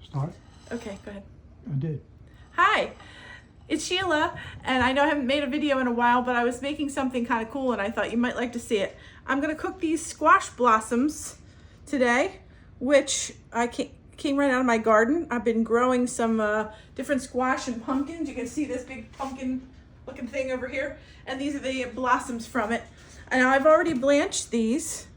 Start? Okay, go ahead. I did. Hi, it's Sheila, and I know I haven't made a video in a while, but I was making something kind of cool and I thought you might like to see it. I'm gonna cook these squash blossoms today, which I came right out of my garden. I've been growing some different squash and pumpkins. You can see this big pumpkin looking thing over here, and these are the blossoms from it. And I've already blanched these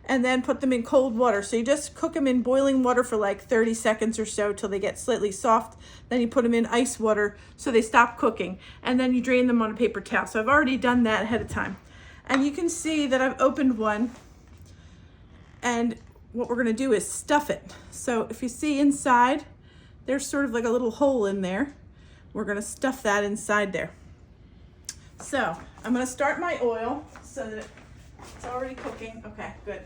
and then put them in cold water. So you just cook them in boiling water for like 30 seconds or so till they get slightly soft. Then you put them in ice water so they stop cooking. And then you drain them on a paper towel. So I've already done that ahead of time. And you can see that I've opened one. And what we're gonna do is stuff it. So if you see inside, there's sort of like a little hole in there. We're gonna stuff that inside there. So I'm gonna start my oil so that it's already cooking. Okay, good.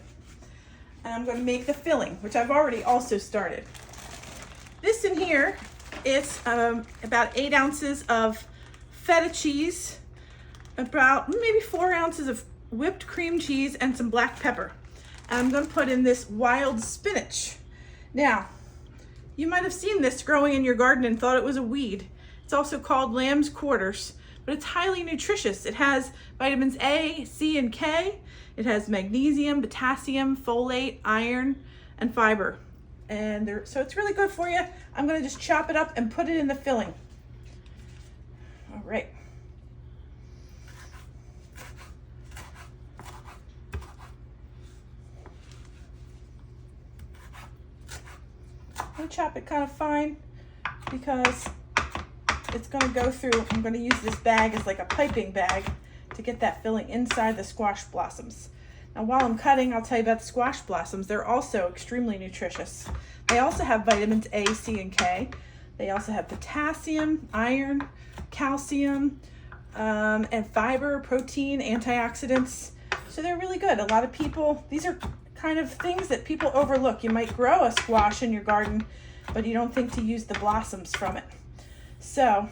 And I'm going to make the filling, which I've already also started. This in here is about 8 ounces of feta cheese, about maybe 4 ounces of whipped cream cheese, and some black pepper. And I'm going to put in this wild spinach. Now, you might have seen this growing in your garden and thought it was a weed. It's also called lamb's quarters, but it's highly nutritious. It has vitamins A, C, and K. It has magnesium, potassium, folate, iron, and fiber. And so it's really good for you. I'm gonna just chop it up and put it in the filling. All right. I'm gonna chop it kind of fine because it's gonna go through. I'm gonna use this bag as like a piping bag to get that filling inside the squash blossoms. Now while I'm cutting, I'll tell you about the squash blossoms. They're also extremely nutritious. They also have vitamins A, C, and K. They also have potassium, iron, calcium, and fiber, protein, antioxidants. So they're really good. A lot of people, these are kind of things that people overlook. You might grow a squash in your garden, but you don't think to use the blossoms from it. So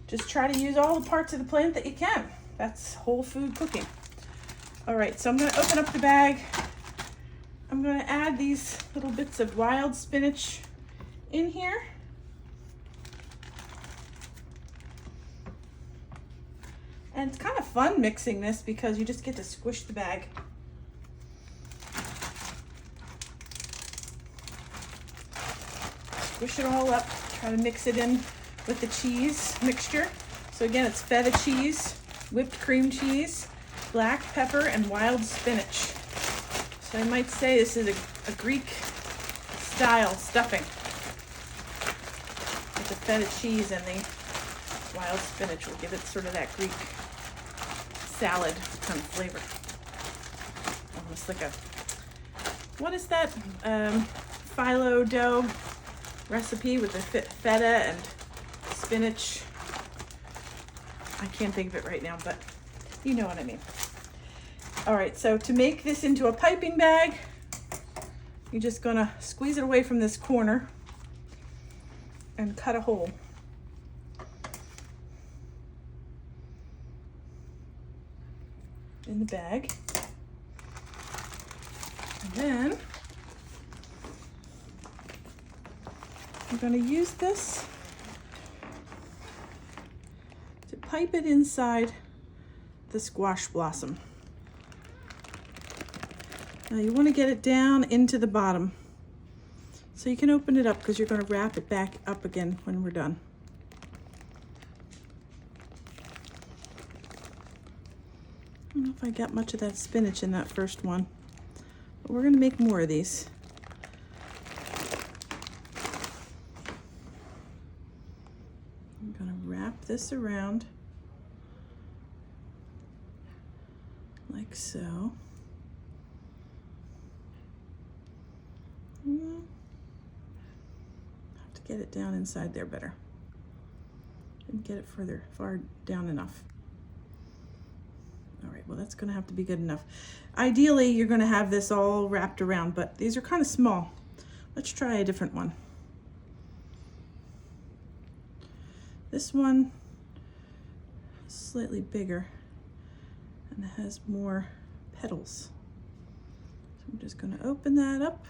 just try to use all the parts of the plant that you can. That's whole food cooking. All right, so I'm gonna open up the bag. I'm gonna add these little bits of wild spinach in here. And it's kind of fun mixing this because you just get to squish the bag. Squish it all up, try to mix it in with the cheese mixture. So again, it's feta cheese, whipped cream cheese, black pepper, and wild spinach. So I might say this is a Greek style stuffing with the feta cheese, and the wild spinach will give it sort of that Greek salad kind of flavor. Almost like a, what is that phyllo dough recipe with the feta and spinach? I can't think of it right now, but you know what I mean. All right, so to make this into a piping bag, you're just gonna squeeze it away from this corner and cut a hole. In the bag. And then I'm gonna use this to pipe it inside the squash blossom. Now you want to get it down into the bottom. So you can open it up because you're going to wrap it back up again when we're done. I don't know if I got much of that spinach in that first one, but we're going to make more of these. I'm going to wrap this around like so. Have to get it down inside there better. Didn't get it far down enough. All right, well that's gonna have to be good enough. Ideally, you're gonna have this all wrapped around, but these are kind of small. Let's try a different one. This one is slightly bigger and it has more petals. So I'm just gonna open that up.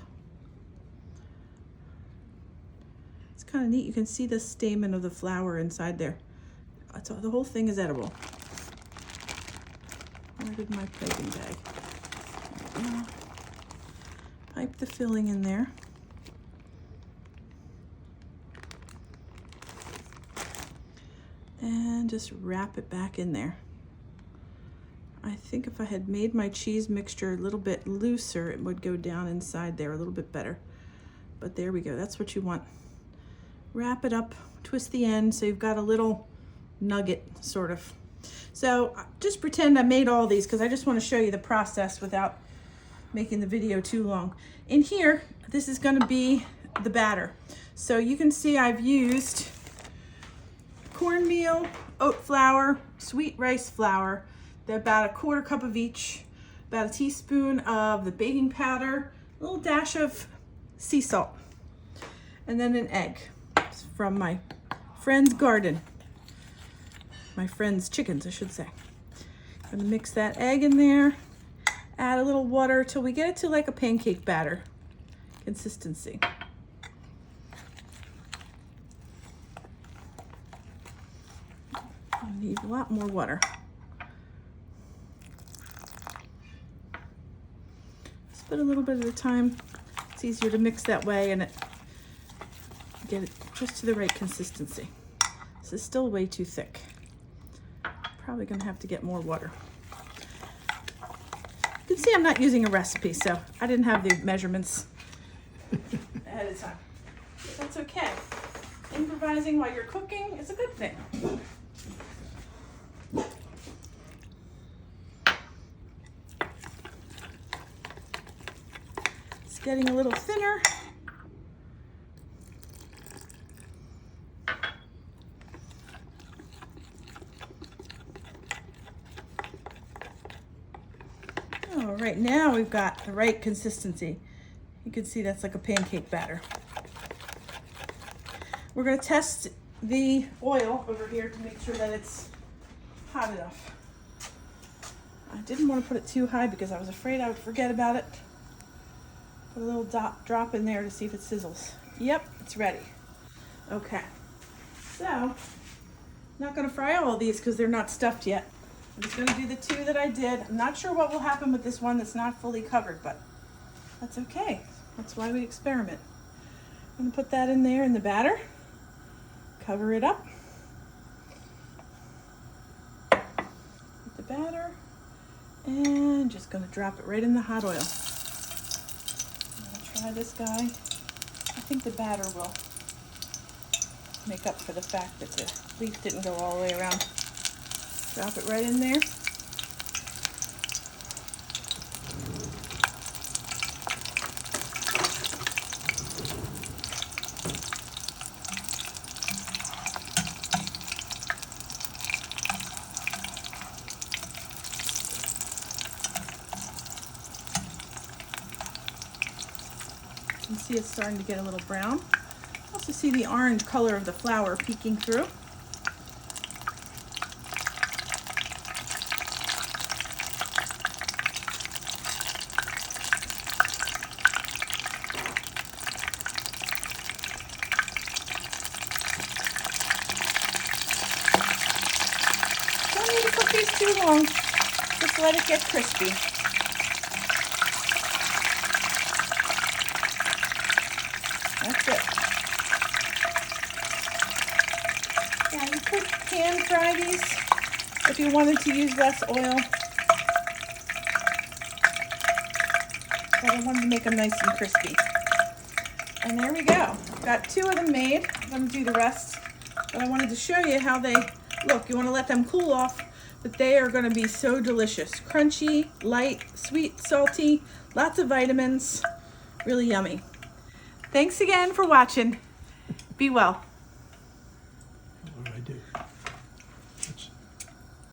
It's kind of neat. You can see the stamen of the flower inside there. The whole thing is edible. Where did my piping bag? Pipe the filling in there. And just wrap it back in there. I think if I had made my cheese mixture a little bit looser, it would go down inside there a little bit better. But there we go, that's what you want. Wrap it up, twist the end so you've got a little nugget, sort of. So just pretend I made all these because I just want to show you the process without making the video too long. In here, this is going to be the batter. So you can see I've used cornmeal, oat flour, sweet rice flour. They're about 1/4 cup of each, about a teaspoon of the baking powder, a little dash of sea salt, and then an egg. It's from my friend's garden. My friend's chickens, I should say. I'm gonna mix that egg in there, add a little water till we get it to like a pancake batter consistency. I need a lot more water. Just put a little bit at a time. It's easier to mix that way and get it just to the right consistency. This is still way too thick. Probably gonna have to get more water. You can see I'm not using a recipe, so I didn't have the measurements ahead of time. But that's okay. Improvising while you're cooking is a good thing. It's getting a little thinner. Oh, right now we've got the right consistency. You can see that's like a pancake batter. We're going to test the oil over here to make sure that it's hot enough. I didn't want to put it too high because I was afraid I would forget about it. Put a little drop in there to see if it sizzles. Yep, it's ready. Okay, so I'm not going to fry all of these because they're not stuffed yet. I'm just going to do the 2 that I did. I'm not sure what will happen with this one that's not fully covered, but that's okay. That's why we experiment. I'm going to put that in there in the batter. Cover it up. With the batter. And just going to drop it right in the hot oil. I'm going to try this guy. I think the batter will make up for the fact that the leaf didn't go all the way around. Drop it right in there. You can see it's starting to get a little brown. Also see the orange color of the flour peeking through. Don't need to cook these too long. Just let it get crispy. That's it. Yeah, you could pan fry these if you wanted to use less oil. But I wanted to make them nice and crispy. And there we go. Got 2 of them made. I'm going to do the rest. But I wanted to show you how they look. You want to let them cool off, but they are going to be so delicious. Crunchy, light, sweet, salty, lots of vitamins. Really yummy. Thanks again for watching. Be well.